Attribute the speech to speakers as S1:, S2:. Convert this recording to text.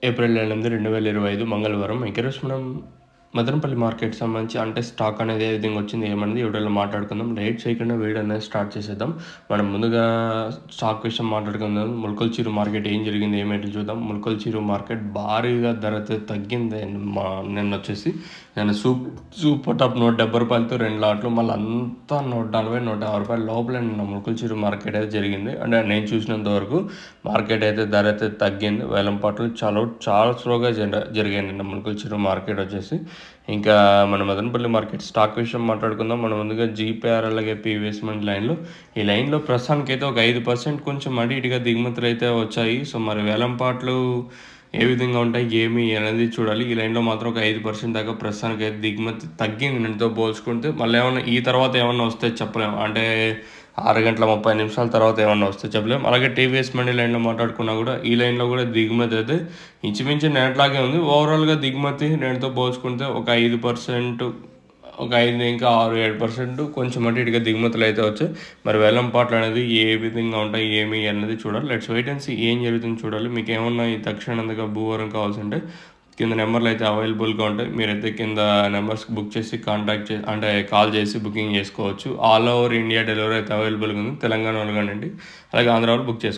S1: April 8, 2025 మంగళవారం. ఈరోజు మనం మదనపల్లి మార్కెట్‌కి సంబంధించి అంటే స్టాక్ అనేది ఏ విధంగా వచ్చింది, ఏమన్నది ఈ వీడియోలో మాట్లాడుకుందాం. లేట్ చేయకుండా వీడియో అనేది స్టార్ట్ చేసేద్దాం. మనం ముందుగా స్టాక్ విషయం మాట్లాడుకుందాం. ములకల్చిరు మార్కెట్ ఏం జరిగింది, ఏమేంటి చూద్దాం. ములకల్చిరు మార్కెట్ భారీగా ధర తగ్గింది. నిన్నొచ్చేసి నేను సూపర్ టాప్ రూ. 170తో 2 లాట్లు, మళ్ళీ అంతా రూ. 140, రూ. 150 లోపలే నిన్న ములకల్చిరు మార్కెట్ అయితే జరిగింది. అంటే నేను చూసినంత వరకు మార్కెట్ అయితే ధర అయితే తగ్గింది. వేలం పాటలు చాలా స్లోగా జరిగాయి నిన్న ములకల్చిరు మార్కెట్ వచ్చేసి. ఇంకా మన మదనపల్లి మార్కెట్ స్టాక్ విషయం మాట్లాడుకుందాం. మనం ముందుగా జీపీఆర్ అలాగే పీవీఎస్ లైన్లో, ఈ లైన్లో ప్రస్తుతానికి అయితే ఒక 5% కొంచెం అటు ఇటుగా దిగుమతులు అయితే వచ్చాయి. సో మరి వేలం పాటలు ఏ విధంగా ఉంటాయి, ఏమి అనేది చూడాలి. ఈ లైన్లో మాత్రం ఒక 5% దాకా ప్రస్తుతానికి అయితే దిగుమతి తగ్గింది నిన్నతో పోల్చుకుంటే. మళ్ళీ ఏమన్నా ఈ తర్వాత ఏమన్నా వస్తే చెప్పలేము. అంటే 6:30 తర్వాత ఏమన్నా వస్తే చెప్పలేము. అలాగే టీవీఎస్ మండి లైన్లో మాట్లాడుకున్నా కూడా ఈ లైన్లో కూడా దిగుమతి అయితే ఇంచుమించు నేట్లాగే ఉంది. ఓవరాల్గా దిగుమతి నేటితో పోల్చుకుంటే ఒక 5%, ఒక 5 ఇంకా 6-7% కొంచెం అటు ఇటుగా దిగుమతులు అయితే వచ్చాయి. మరి వేలం పాటలు అనేది ఏ విధంగా ఉంటాయి, ఏమి అనేది చూడాలి. లెట్స్ వెయిట్ అండ్ సీ ఏం జరుగుతుందో చూడాలి. మీకు ఏమన్నా ఈ తక్షణంగా భూవరం కావాల్సింటే కింద నెంబర్లు అయితే అవైలబుల్గా ఉంటాయి. మీరైతే కింద నెంబర్స్కి బుక్ చేసి అంటే కాల్ చేసి బుకింగ్ చేసుకోవచ్చు. ఆల్ ఓవర్ ఇండియా డెలివరీ అయితే అవైలబుల్గా ఉంది. తెలంగాణ వాళ్ళు కానివ్వండి, అలాగే ఆంధ్ర వాళ్ళు బుక్ చేసుకోవచ్చు.